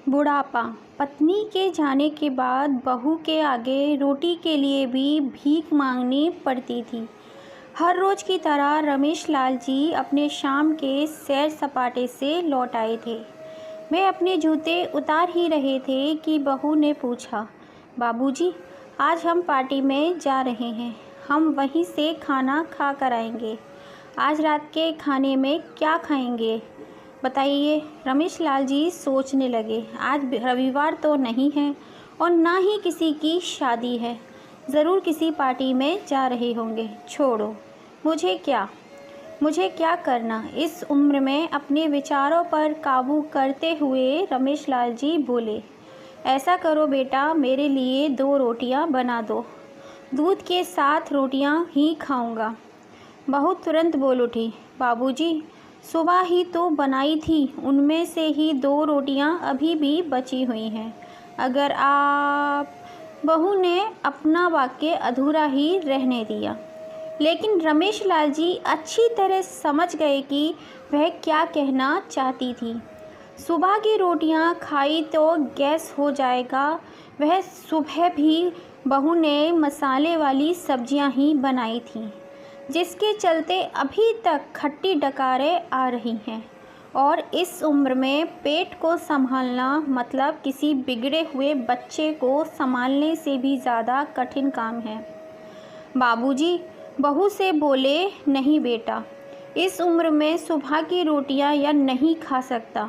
बुढ़ापा। पत्नी के जाने के बाद बहू के आगे रोटी के लिए भी भीख मांगनी पड़ती थी। हर रोज़ की तरह रमेश लाल जी अपने शाम के सैर सपाटे से लौट आए थे। वे अपने जूते उतार ही रहे थे कि बहू ने पूछा, बाबूजी, आज हम पार्टी में जा रहे हैं, हम वहीं से खाना खा कर आएंगे। आज रात के खाने में क्या खाएंगे बताइए। रमेश लाल जी सोचने लगे, आज रविवार तो नहीं है और ना ही किसी की शादी है, ज़रूर किसी पार्टी में जा रहे होंगे। छोड़ो, मुझे क्या करना। इस उम्र में अपने विचारों पर काबू करते हुए रमेश लाल जी बोले, ऐसा करो बेटा, मेरे लिए 2 रोटियां बना दो, दूध के साथ रोटियां ही खाऊंगा। बहू तुरंत बोल उठी, बाबूजी, सुबह ही तो बनाई थी, उनमें से ही 2 रोटियां अभी भी बची हुई हैं। अगर आप। बहू ने अपना वाक्य अधूरा ही रहने दिया, लेकिन रमेश लाल जी अच्छी तरह समझ गए कि वह क्या कहना चाहती थी। सुबह की रोटियां खाई तो गैस हो जाएगा। वह सुबह भी बहू ने मसाले वाली सब्जियां ही बनाई थीं, जिसके चलते अभी तक खट्टी डकारें आ रही हैं। और इस उम्र में पेट को संभालना मतलब किसी बिगड़े हुए बच्चे को संभालने से भी ज़्यादा कठिन काम है। बाबूजी बहू से बोले, नहीं बेटा, इस उम्र में सुबह की रोटियां या नहीं खा सकता।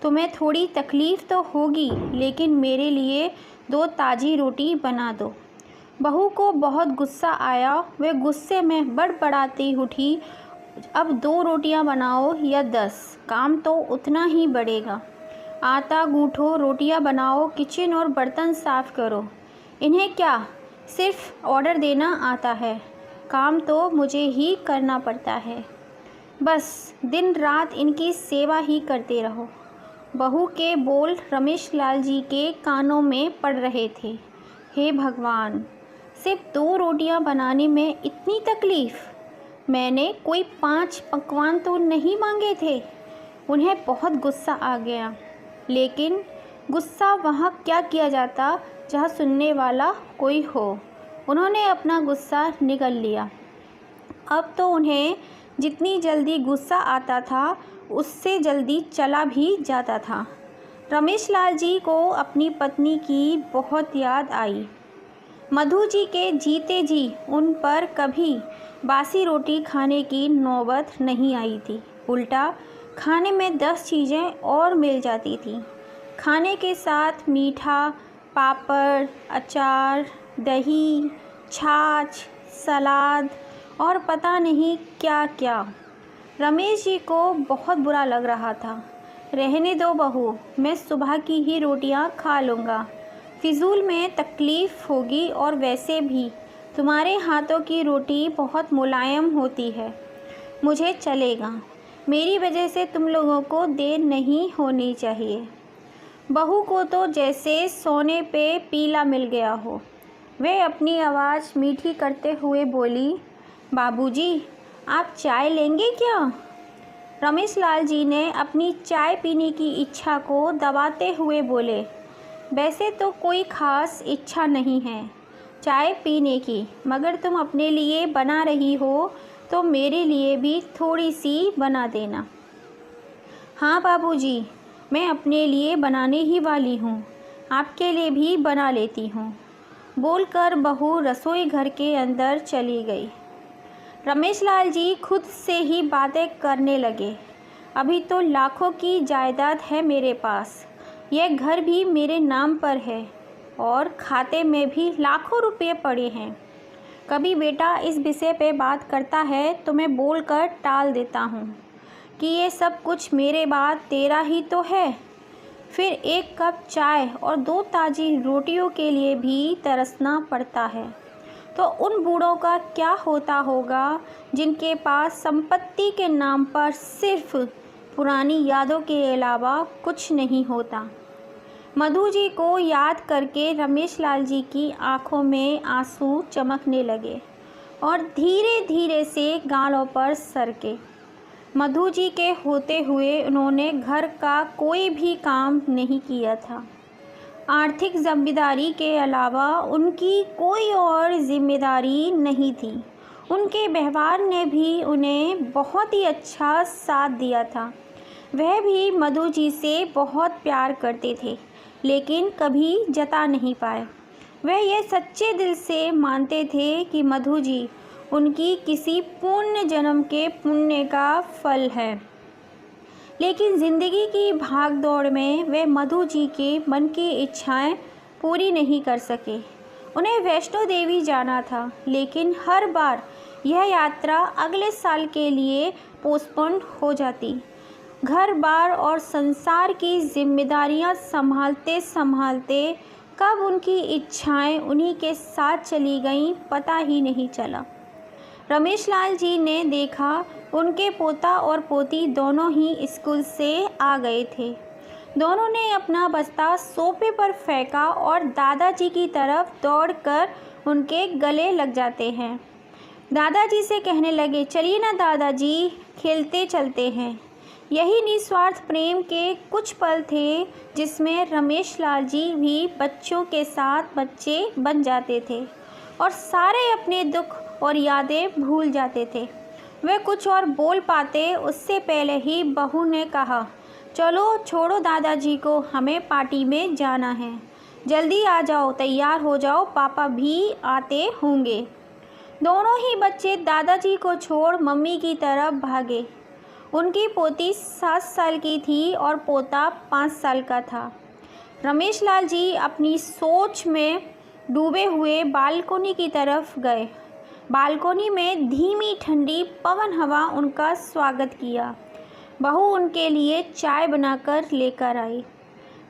तुम्हें थोड़ी तकलीफ़ तो होगी, लेकिन मेरे लिए 2 ताज़ी रोटी बना दो। बहू को बहुत गुस्सा आया। वह गुस्से में बड़बड़ाती उठी, अब 2 रोटियां बनाओ या 10, काम तो उतना ही बढ़ेगा। आटा गूँथो, रोटियां बनाओ, किचन और बर्तन साफ़ करो। इन्हें क्या सिर्फ ऑर्डर देना आता है? काम तो मुझे ही करना पड़ता है। बस दिन रात इनकी सेवा ही करते रहो। बहू के बोल रमेश लाल जी के कानों में पड़ रहे थे। हे भगवान, सिर्फ 2 रोटियां बनाने में इतनी तकलीफ़? मैंने कोई 5 पकवान तो नहीं मांगे थे। उन्हें बहुत गुस्सा आ गया, लेकिन गुस्सा वहाँ क्या किया जाता जहाँ सुनने वाला कोई हो। उन्होंने अपना गुस्सा निगल लिया। अब तो उन्हें जितनी जल्दी गुस्सा आता था, उससे जल्दी चला भी जाता था। रमेश लाल जी को अपनी पत्नी की बहुत याद आई। मधु जी के जीते जी उन पर कभी बासी रोटी खाने की नौबत नहीं आई थी। उल्टा खाने में 10 चीज़ें और मिल जाती थीं। खाने के साथ मीठा, पापड़, अचार, दही, छाछ, सलाद और पता नहीं क्या क्या। रमेश जी को बहुत बुरा लग रहा था। रहने दो बहू, मैं सुबह की ही रोटियां खा लूँगा। फिजूल में तकलीफ़ होगी और वैसे भी तुम्हारे हाथों की रोटी बहुत मुलायम होती है। मुझे चलेगा, मेरी वजह से तुम लोगों को देर नहीं होनी चाहिए। बहू को तो जैसे सोने पे पीला मिल गया हो। वह अपनी आवाज़ मीठी करते हुए बोली, बाबूजी, आप चाय लेंगे क्या? रमेश लाल जी ने अपनी चाय पीने की इच्छा को दबाते हुए बोले, वैसे तो कोई ख़ास इच्छा नहीं है चाय पीने की, मगर तुम अपने लिए बना रही हो तो मेरे लिए भी थोड़ी सी बना देना। हाँ बाबूजी, मैं अपने लिए बनाने ही वाली हूँ, आपके लिए भी बना लेती हूँ, बोलकर बहू रसोई घर के अंदर चली गई। रमेश लाल जी खुद से ही बातें करने लगे, अभी तो लाखों की जायदाद है मेरे पास, यह घर भी मेरे नाम पर है और खाते में भी लाखों रुपए पड़े हैं। कभी बेटा इस विषय पे बात करता है तो मैं बोलकर टाल देता हूँ कि ये सब कुछ मेरे बाद तेरा ही तो है। फिर 1 कप चाय और 2 ताज़ी रोटियों के लिए भी तरसना पड़ता है, तो उन बूढ़ों का क्या होता होगा जिनके पास संपत्ति के नाम पर सिर्फ पुरानी यादों के अलावा कुछ नहीं होता। मधु जी को याद करके रमेश लाल जी की आंखों में आंसू चमकने लगे और धीरे धीरे से गालों पर सरके। मधु जी के होते हुए उन्होंने घर का कोई भी काम नहीं किया था। आर्थिक जिम्मेदारी के अलावा उनकी कोई और जिम्मेदारी नहीं थी। उनके व्यवहार ने भी उन्हें बहुत ही अच्छा साथ दिया था। वह भी मधु जी से बहुत प्यार करते थे, लेकिन कभी जता नहीं पाए। वह ये सच्चे दिल से मानते थे कि मधु जी उनकी किसी पुण्य जन्म के पुण्य का फल है। लेकिन ज़िंदगी की भागदौड़ में वे मधु जी के मन की इच्छाएं पूरी नहीं कर सके। उन्हें वैष्णो देवी जाना था, लेकिन हर बार यह यात्रा अगले साल के लिए पोस्टपोन हो जाती। घर बार और संसार की जिम्मेदारियां संभालते संभालते कब उनकी इच्छाएं उन्हीं के साथ चली गईं, पता ही नहीं चला। रमेश लाल जी ने देखा उनके पोता और पोती दोनों ही स्कूल से आ गए थे। दोनों ने अपना बस्ता सोफे पर फेंका और दादाजी की तरफ दौड़कर उनके गले लग जाते हैं। दादाजी से कहने लगे, चलिए ना दादाजी, खेलते चलते हैं। यही निस्वार्थ प्रेम के कुछ पल थे जिसमें रमेश लाल जी भी बच्चों के साथ बच्चे बन जाते थे और सारे अपने दुख और यादें भूल जाते थे। वे कुछ और बोल पाते उससे पहले ही बहू ने कहा, चलो छोड़ो दादाजी को, हमें पार्टी में जाना है। जल्दी आ जाओ, तैयार हो जाओ, पापा भी आते होंगे। दोनों ही बच्चे दादाजी को छोड़ मम्मी की तरफ भागे। उनकी पोती 7 साल की थी और पोता 5 साल का था। रमेश लाल जी अपनी सोच में डूबे हुए बालकोनी की तरफ गए। बालकोनी में धीमी ठंडी पवन हवा उनका स्वागत किया। बहू उनके लिए चाय बनाकर लेकर आई,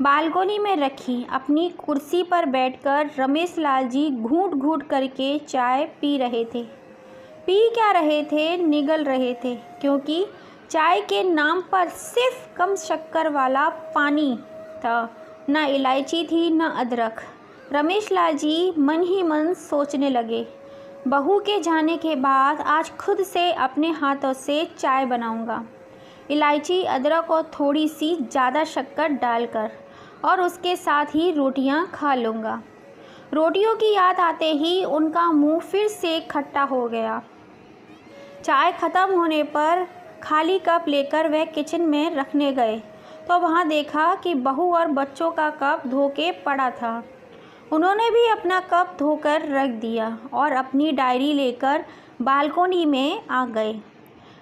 बालकोनी में रखी। अपनी कुर्सी पर बैठकर रमेश लाल जी घूंट घूंट करके चाय पी रहे थे। पी क्या रहे थे, निगल रहे थे, क्योंकि चाय के नाम पर सिर्फ कम शक्कर वाला पानी था, ना इलायची थी ना अदरक। रमेश लाल जी मन ही मन सोचने लगे, बहू के जाने के बाद आज खुद से अपने हाथों से चाय बनाऊंगा, इलायची, अदरक और थोड़ी सी ज़्यादा शक्कर डालकर, और उसके साथ ही रोटियां खा लूँगा। रोटियों की याद आते ही उनका मुंह फिर से खट्टा हो गया। चाय ख़त्म होने पर खाली कप लेकर वह किचन में रखने गए तो वहाँ देखा कि बहू और बच्चों का कप धो के पड़ा था। उन्होंने भी अपना कप धोकर रख दिया और अपनी डायरी लेकर बालकोनी में आ गए।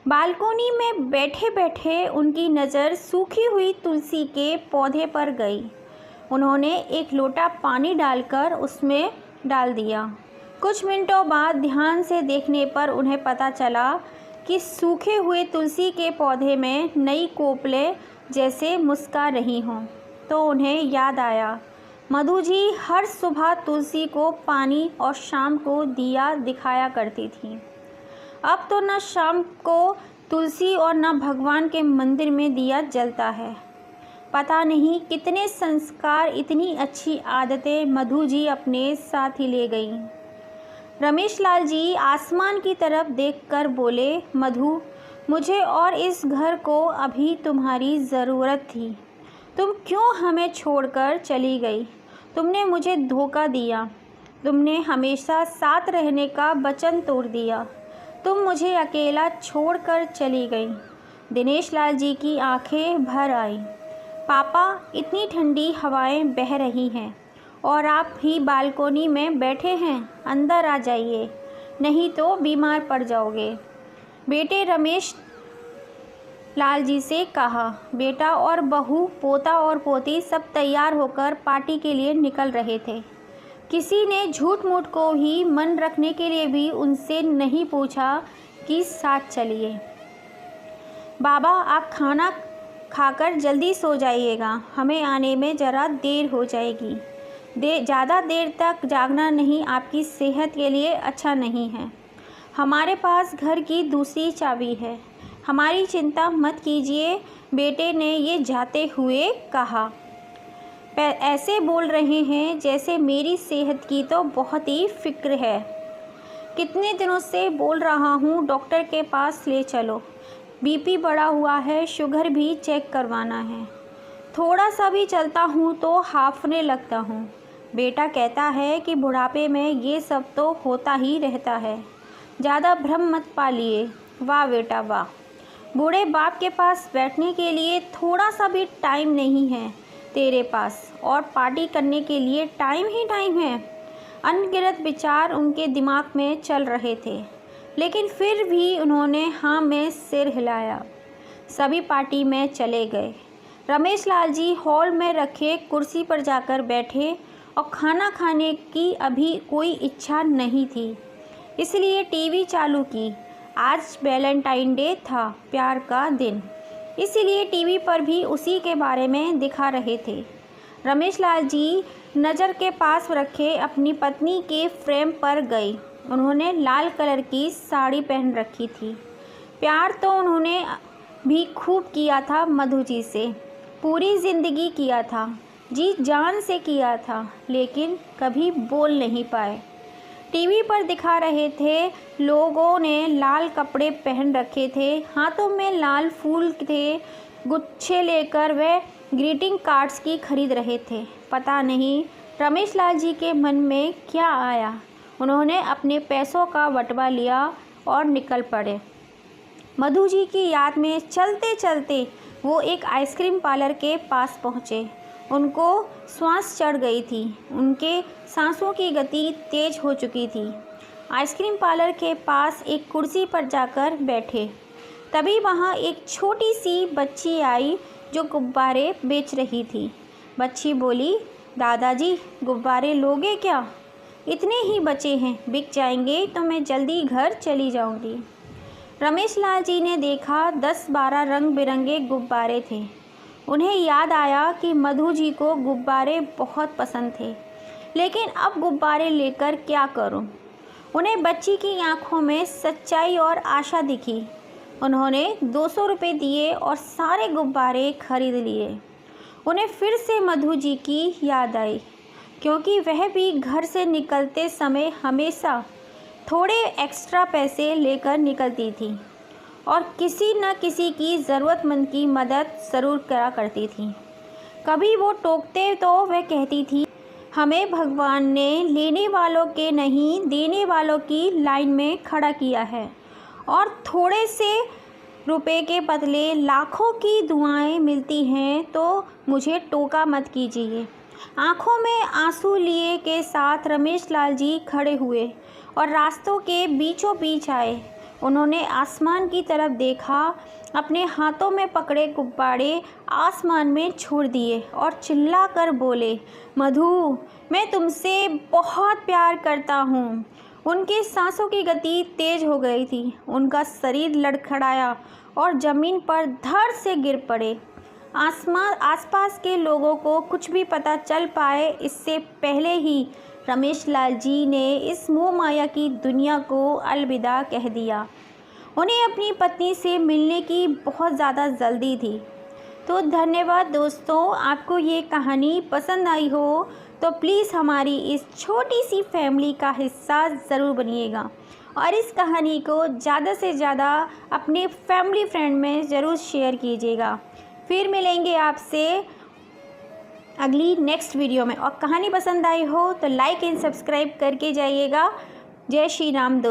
बालकोनी में बैठे बैठे उनकी नज़र सूखी हुई तुलसी के पौधे पर गई। उन्होंने एक लोटा पानी डालकर उसमें डाल दिया। कुछ मिनटों बाद ध्यान से देखने पर उन्हें पता चला कि सूखे हुए तुलसी के पौधे में नई कोपलें जैसे मुस्का रही हों। तो उन्हें याद आया, मधु जी हर सुबह तुलसी को पानी और शाम को दिया दिखाया करती थी। अब तो न शाम को तुलसी और न भगवान के मंदिर में दिया जलता है। पता नहीं कितने संस्कार, इतनी अच्छी आदतें मधु जी अपने साथ ही ले गईं। रमेश लाल जी आसमान की तरफ देखकर बोले, मधु, मुझे और इस घर को अभी तुम्हारी ज़रूरत थी। तुम क्यों हमें छोड़कर चली गई? तुमने मुझे धोखा दिया। तुमने हमेशा साथ रहने का वचन तोड़ दिया। तुम मुझे अकेला छोड़कर चली गई। दिनेश लाल जी की आंखें भर आईं। पापा, इतनी ठंडी हवाएं बह रही हैं और आप ही बालकोनी में बैठे हैं, अंदर आ जाइए, नहीं तो बीमार पड़ जाओगे। बेटे रमेश लाल जी से कहा। बेटा और बहू, पोता और पोती सब तैयार होकर पार्टी के लिए निकल रहे थे। किसी ने झूठ मूठ को ही मन रखने के लिए भी उनसे नहीं पूछा कि साथ चलिए। बाबा, आप खाना खाकर जल्दी सो जाइएगा, हमें आने में ज़रा देर हो जाएगी। ज़्यादा देर तक जागना नहीं, आपकी सेहत के लिए अच्छा नहीं है। हमारे पास घर की दूसरी चाबी है, हमारी चिंता मत कीजिए, बेटे ने ये जाते हुए कहा। ऐसे बोल रहे हैं जैसे मेरी सेहत की तो बहुत ही फिक्र है। कितने दिनों से बोल रहा हूँ डॉक्टर के पास ले चलो। बीपी बढ़ा हुआ है, शुगर भी चेक करवाना है। थोड़ा सा भी चलता हूँ तो हांफने लगता हूँ। बेटा कहता है कि बुढ़ापे में ये सब तो होता ही रहता है, ज़्यादा भ्रम मत पालिए। वाह बेटा वाह, बूढ़े बाप के पास बैठने के लिए थोड़ा सा भी टाइम नहीं है तेरे पास, और पार्टी करने के लिए टाइम ही टाइम है। अनगिनत विचार उनके दिमाग में चल रहे थे, लेकिन फिर भी उन्होंने हाँ में सिर हिलाया। सभी पार्टी में चले गए। रमेश लाल जी हॉल में रखे कुर्सी पर जाकर बैठे और खाना खाने की अभी कोई इच्छा नहीं थी, इसलिए टीवी चालू की। आज वैलेंटाइन डे था, प्यार का दिन, इसीलिए टीवी पर भी उसी के बारे में दिखा रहे थे। रमेश लाल जी नज़र के पास रखे अपनी पत्नी के फ्रेम पर गए। उन्होंने लाल कलर की साड़ी पहन रखी थी। प्यार तो उन्होंने भी खूब किया था मधु जी से, पूरी ज़िंदगी किया था, जी जान से किया था, लेकिन कभी बोल नहीं पाए। टीवी पर दिखा रहे थे, लोगों ने लाल कपड़े पहन रखे थे, हाथों में लाल फूल थे, गुच्छे लेकर वे ग्रीटिंग कार्ड्स की खरीद रहे थे। पता नहीं रमेश लाल जी के मन में क्या आया, उन्होंने अपने पैसों का बटवा लिया और निकल पड़े। मधु जी की याद में चलते चलते वो एक आइसक्रीम पार्लर के पास पहुँचे। उनको श्वास चढ़ गई थी, उनके सांसों की गति तेज हो चुकी थी। आइसक्रीम पार्लर के पास एक कुर्सी पर जाकर बैठे। तभी वहाँ एक छोटी सी बच्ची आई जो गुब्बारे बेच रही थी। बच्ची बोली, दादाजी गुब्बारे लोगे क्या? इतने ही बचे हैं, बिक जाएंगे तो मैं जल्दी घर चली जाऊंगी। रमेश लाल जी ने देखा 10-12 रंग बिरंगे गुब्बारे थे। उन्हें याद आया कि मधु जी को गुब्बारे बहुत पसंद थे, लेकिन अब गुब्बारे लेकर क्या करूं? उन्हें बच्ची की आंखों में सच्चाई और आशा दिखी। उन्होंने 200 रुपये दिए और सारे गुब्बारे खरीद लिए। उन्हें फिर से मधु जी की याद आई, क्योंकि वह भी घर से निकलते समय हमेशा थोड़े एक्स्ट्रा पैसे लेकर निकलती थी और किसी न किसी की ज़रूरतमंद की मदद ज़रूर करा करती थी। कभी वो टोकते तो वह कहती थी, हमें भगवान ने लेने वालों के नहीं देने वालों की लाइन में खड़ा किया है, और थोड़े से रुपए के बदले लाखों की दुआएं मिलती हैं, तो मुझे टोका मत कीजिए। आंखों में आंसू लिए के साथ रमेश लाल जी खड़े हुए और रास्तों के बीचों बीच आए। उन्होंने आसमान की तरफ देखा, अपने हाथों में पकड़े गुब्बारे आसमान में छोड़ दिए और चिल्ला कर बोले, मधु, मैं तुमसे बहुत प्यार करता हूँ। उनके सांसों की गति तेज हो गई थी, उनका शरीर लड़खड़ाया और ज़मीन पर धड़ से गिर पड़े। आसपास के लोगों को कुछ भी पता चल पाए इससे पहले ही रमेश लाल जी ने इस मोह माया की दुनिया को अलविदा कह दिया। उन्हें अपनी पत्नी से मिलने की बहुत ज़्यादा जल्दी थी। तो धन्यवाद दोस्तों, आपको ये कहानी पसंद आई हो तो प्लीज़ हमारी इस छोटी सी फैमिली का हिस्सा ज़रूर बनिएगा और इस कहानी को ज़्यादा से ज़्यादा अपने फैमिली फ्रेंड में ज़रूर शेयर कीजिएगा। फिर मिलेंगे आपसे अगली नेक्स्ट वीडियो में, और कहानी पसंद आई हो तो लाइक एंड सब्सक्राइब करके जाइएगा। जय श्री राम दोस्तों।